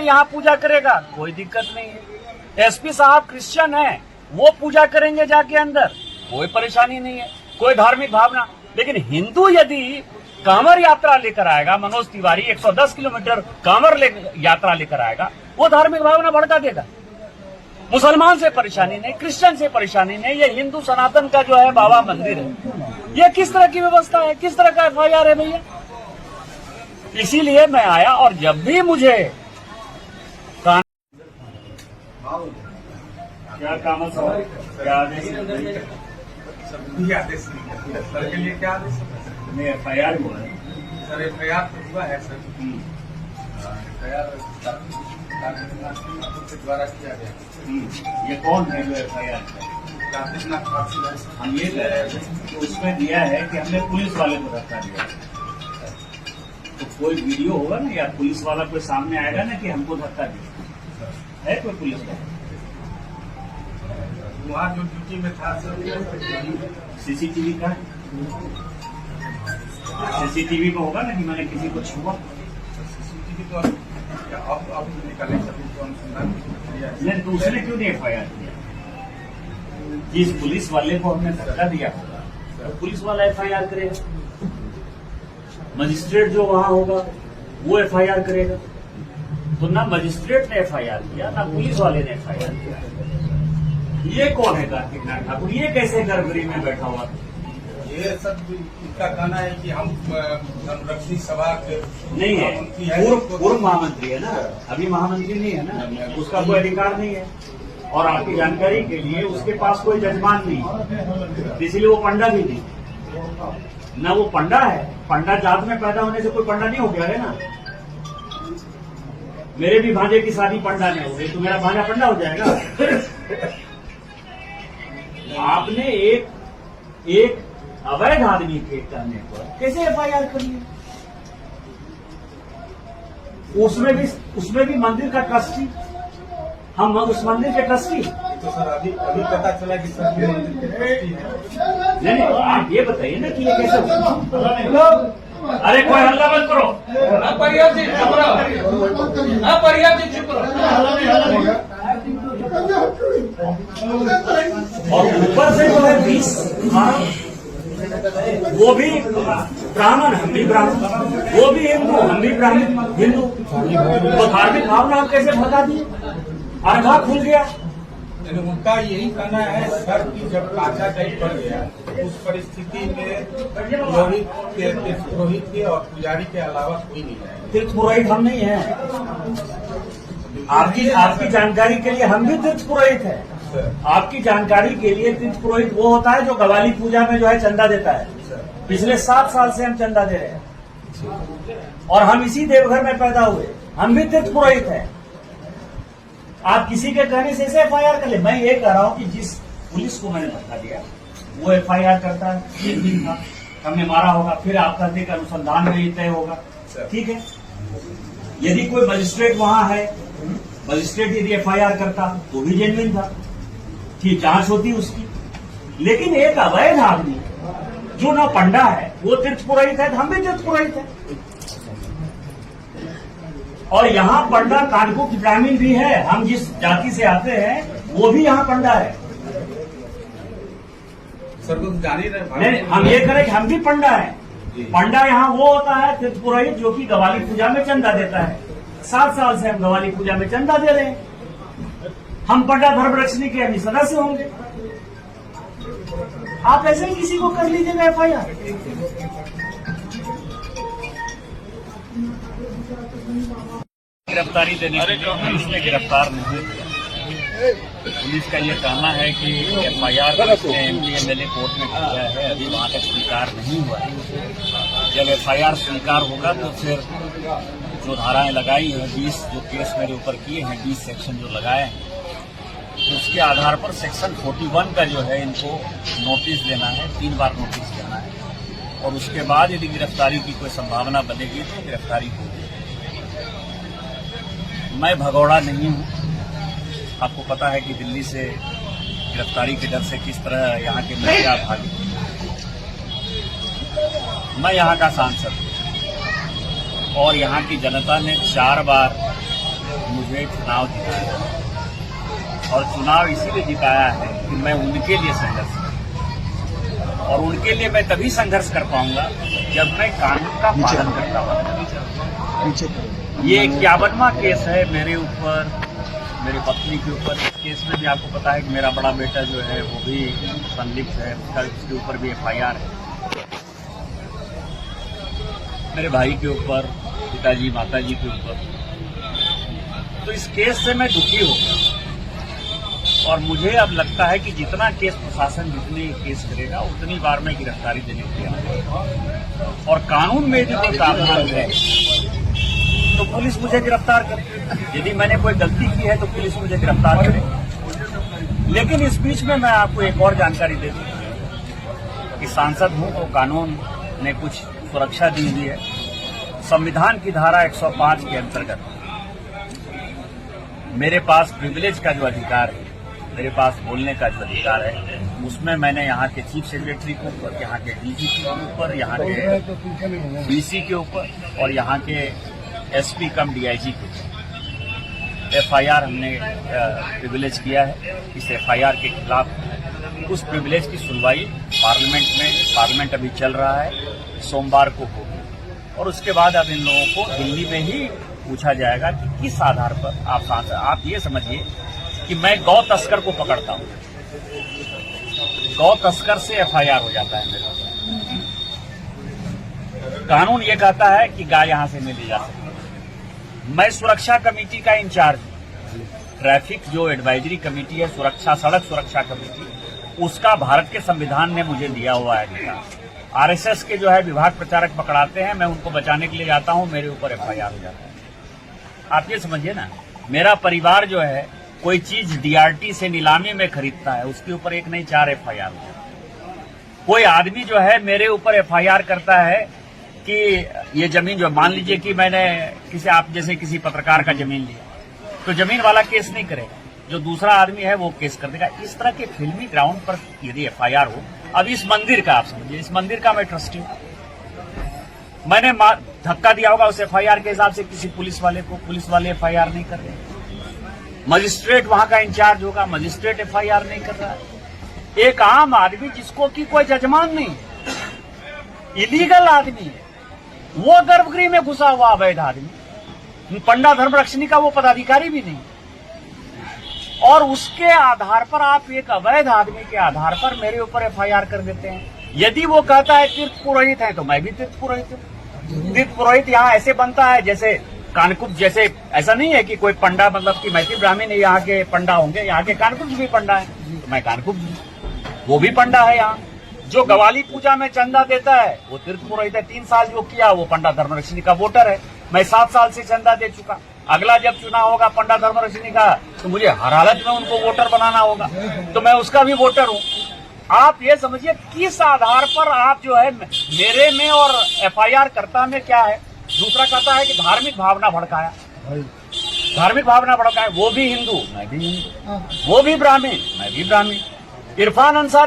यहाँ पूजा करेगा, कोई दिक्कत नहीं है। एसपी साहब क्रिश्चियन है, वो पूजा करेंगे जाके अंदर, कोई परेशानी नहीं है, कोई धार्मिक भावना। लेकिन हिंदू यदि कांवर यात्रा लेकर आएगा, मनोज तिवारी 110 किलोमीटर कांवर यात्रा लेकर आएगा, वो धार्मिक भावना भड़का देगा। मुसलमान से परेशानी नहीं, क्रिश्चियन से परेशानी नहीं, ये हिंदू सनातन का जो है बाबा मंदिर है। ये किस तरह की व्यवस्था है, किस तरह का FIR है भैया? इसीलिए मैं आया, और जब भी मुझे क्या काम है, क्या आदेश सर के लिए क्या आदेश में FIR हुआ है? सर FIR तो हुआ है सर। FIR के द्वारा किया गया। ये कौन है जो FIR है? हम ये कह रहे हैं कि उसमें दिया है कि हमने पुलिस वाले को धक्का दिया, तो कोई वीडियो होगा ना, या पुलिस वाला कोई सामने आएगा ना कि हमको धक्का दिया है, कोई पुलिस वाला वहाँ जो ड्यूटी में था सर, CCTV का है? CCTV को होगा ना कि मैंने किसी को छुआ। CCTV तो अब निकाले सभी को अनुसंधान किया। नहीं तो उसने क्यों नहीं FIR किया? जिस पुलिस वाले को हमने धक्का दिया होगा, तो पुलिस वाला FIR करेगा, मजिस्ट्रेट जो वहां होगा वो FIR करेगा। तो ना मजिस्ट्रेट ने FIR किया, ना पुलिस वाले ने FIR किया। ये कौन है कार्तिक नाथ ठाकुर? ये कैसे गर्भगृह में बैठा हुआ? ये सब इसका कहना है कि हम संरक्षित सभा के नहीं है, पूर्व महामंत्री है ना, अभी महामंत्री नहीं है ना, उसका कोई अधिकार नहीं है। और आपकी जानकारी के लिए उसके पास कोई जजमान नहीं है, इसीलिए वो पंडा भी नहीं ना। वो पंडा है, पंडा जात में पैदा होने से कोई पंडा नहीं हो गया है ना। मेरे भी भांजे की शादी पंडा नहीं हो गई, तो मेरा भांजा पंडा हो जाएगा? आपने एक अवैध आदमी के कहने पर कैसे FIR करी है? उसमें भी मंदिर का ट्रस्टी, हम उस मंदिर के ट्रस्टी। तो सर अभी पता चला कि सर के मंदिर के ट्रस्टी है। नहीं, आप ये बताइए ना कि ये कैसे हुआ? अरे कोई हल्ला मत करो, और ऊपर से जो है 20 वो भी ब्राह्मण, हम भी ब्राह्मण, वो भी हिंदू, हम भी ब्राह्मण हिंदू, तो धार्मिक भावना हम कैसे भगा दिए? अर्घा खुल गया। उनका यही कहना है सर कि जब काचा टाइप पड़ गया, उस परिस्थिति में पुरोहित के और पुजारी के अलावा कोई नहीं है। तीर्थ पुरोहित हम नहीं है। आपकी जानकारी के लिए हम भी तीर्थ पुरोहित है। आपकी जानकारी के लिए तीर्थ पुरोहित वो होता है जो गवाली पूजा में जो है चंदा देता है। पिछले 7 साल से हम चंदा दे रहे हैं, और हम इसी देवघर में पैदा हुए, हम भी तीर्थ पुरोहित हैं। आप किसी के कहने से ऐसे FIR कर ले। मैं ये कह रहा हूं कि जिस पुलिस को मैंने धक्का दिया वो FIR करता है, एक दिन था, हमने मारा होगा, फिर आपका देख अनुसंधान में ही तय होगा, ठीक है। यदि कोई मजिस्ट्रेट वहां है, मजिस्ट्रेट यदि FIR करता तो भी जेन्युइन था, कि जांच होती उसकी। लेकिन एक अवैध आदमी जो ना पंडा है, वो तीर्थ पुरोहित है, हम भी तीर्थ पुरोहित है, और यहाँ पंडा कानपुर ग्रामीण भी है। हम जिस जाति से आते हैं वो भी यहाँ पंडा है। सर तो जान ही नहीं, हम ये करें कि हम भी पंडा है। पंडा यहाँ वो होता है तीर्थ पुरोहित जो कि गवाली पूजा में चंदा देता है। 7 साल से हम गवाली पूजा में चंदा दे रहे हैं। हम पंडा धर्म रक्षणी के अभी सदस्य होंगे। आप ऐसे ही किसी को कर लीजिएगा FIR। गिरफ्तारी देने के लिए पुलिस ने गिरफ्तार नहीं किया। पुलिस का ये कहना है कि FIR MPMLA कोर्ट में किया है, अभी वहाँ तक स्वीकार नहीं हुआ है। जब FIR स्वीकार होगा तो फिर जो धाराएं लगाई हैं, 20 जो केस मेरे ऊपर किए हैं, 20 सेक्शन जो लगाए हैं, तो उसके आधार पर सेक्शन 41 का जो है इनको नोटिस देना है, 3 बार नोटिस देना है, और उसके बाद यदि गिरफ्तारी की कोई संभावना बनेगी तो गिरफ्तारी होगी। मैं भगौड़ा नहीं हूँ। आपको पता है कि दिल्ली से गिरफ्तारी के डर से किस तरह यहाँ के मीडिया भागे। मैं यहाँ का सांसद हूँ और यहाँ की जनता ने 4 बार मुझे चुनाव जिताया और चुनाव इसीलिए जिताया है कि मैं उनके लिए संघर्ष करूं और उनके लिए मैं तभी संघर्ष कर पाऊंगा जब मैं कानून का पालन करता हूं। ये 51वां केस है मेरे ऊपर, मेरी पत्नी के ऊपर। इस केस में भी आपको पता है कि मेरा बड़ा बेटा जो है वो भी संलिप्त है, उसके ऊपर भी FIR है। मेरे भाई के ऊपर, पिताजी माताजी के ऊपर। तो इस केस से मैं दुखी हो गया और मुझे अब लगता है कि जितना केस प्रशासन जितने केस करेगा उतनी बार मैं गिरफ्तारी देने के लिए आऊंगा और कानून में यदि कोई प्रावधान है तो पुलिस मुझे गिरफ्तार करे। यदि मैंने कोई गलती की है तो पुलिस मुझे गिरफ्तार करे। लेकिन इस बीच में मैं आपको एक और जानकारी दे दूं कि सांसद हूं तो कानून ने कुछ सुरक्षा दी हुई है। संविधान की धारा 105 के अंतर्गत मेरे पास प्रिविलेज का जो अधिकार है, मेरे पास बोलने का जो अधिकार है, उसमें मैंने यहाँ के चीफ सेक्रेटरी के ऊपर, यहाँ के DGP के ऊपर, यहाँ के DC के ऊपर और यहाँ के SP कम DIG के ऊपर FIR हमने प्रिविलेज किया है। इस FIR के खिलाफ उस प्रिविलेज की सुनवाई पार्लियामेंट अभी चल रहा है, सोमवार को होगी और उसके बाद अब इन लोगों को हिंदी में ही पूछा जाएगा कि किस आधार पर आप ये समझिए कि मैं गौ तस्कर को पकड़ता हूं, गौ तस्कर से FIR हो जाता है मेरे ऊपर। कानून ये कहता है कि गाय यहां से नहीं ले जा सकती। मैं सुरक्षा कमेटी का इंचार्ज, ट्रैफिक जो एडवाइजरी कमेटी है, सुरक्षा सड़क सुरक्षा कमेटी, उसका भारत के संविधान ने मुझे दिया हुआ है अधिकार। RSS के जो है विभाग प्रचारक पकड़ाते हैं, मैं उनको बचाने के लिए जाता हूं, मेरे ऊपर FIR हो जाता है। आप ये समझिए ना, मेरा परिवार जो है कोई चीज DRT से नीलामी में खरीदता है, उसके ऊपर एक नहीं 4 FIR हो जाता है। कोई आदमी जो है मेरे ऊपर FIR करता है कि ये जमीन जो, मान लीजिए कि मैंने आप जैसे किसी पत्रकार का जमीन लिया, तो जमीन वाला केस नहीं करेगा, जो दूसरा आदमी है वो केस कर देगा। इस तरह के फिल्मी ग्राउंड पर यदि FIR हो, अब इस मंदिर का आप समझिए, इस मंदिर का मैं ट्रस्टी हूं, मैंने धक्का दिया होगा उस FIR के हिसाब से किसी पुलिस वाले को, पुलिस वाले FIR नहीं कर रहे। मजिस्ट्रेट वहां का इंचार्ज होगा, मजिस्ट्रेट FIR नहीं कर रहा है। एक आम आदमी जिसको कि कोई जजमान नहीं, इलीगल आदमी है, वो गर्भगृह में घुसा हुआ अवैध आदमी, पंडा धर्मरक्षिणी का वो पदाधिकारी भी नहीं, और उसके आधार पर आप एक अवैध आदमी के आधार पर मेरे ऊपर FIR कर देते हैं। यदि वो कहता है तीर्थ पुरोहित है तो मैं भी तीर्थ पुरोहित हूं। तीर्थ पुरोहित यहाँ ऐसे बनता है जैसे कानकुब्ज, जैसे ऐसा नहीं है कि कोई पंडा, मतलब कि मैथिल ब्राह्मण यहाँ के पंडा होंगे, यहाँ के कानकुब्ज भी पंडा है, तो मैं कानकुब्ज हूं, वो भी पंडा है। यहाँ जो गवाली पूजा में चंदा देता है वो तीर्थ पुरोहित है। 3 साल जो किया वो पंडा धर्मरक्षिणी का वोटर है। मैं 7 साल से चंदा दे चुका। अगला जब चुनाव होगा पंडा धर्मरक्षिणी का, तो मुझे हर हालत में उनको वोटर बनाना होगा, तो मैं उसका भी वोटर हूं। आप ये समझिए किस आधार पर आप जो है मेरे में और FIR कर्ता में क्या है। दूसरा कहता है कि धार्मिक भावना भड़काया, धार्मिक भावना भड़काया। वो भी हिंदू, मैं भी हिंदू, वो भी ब्राह्मण, मैं भी ब्राह्मण। इरफान अंसारी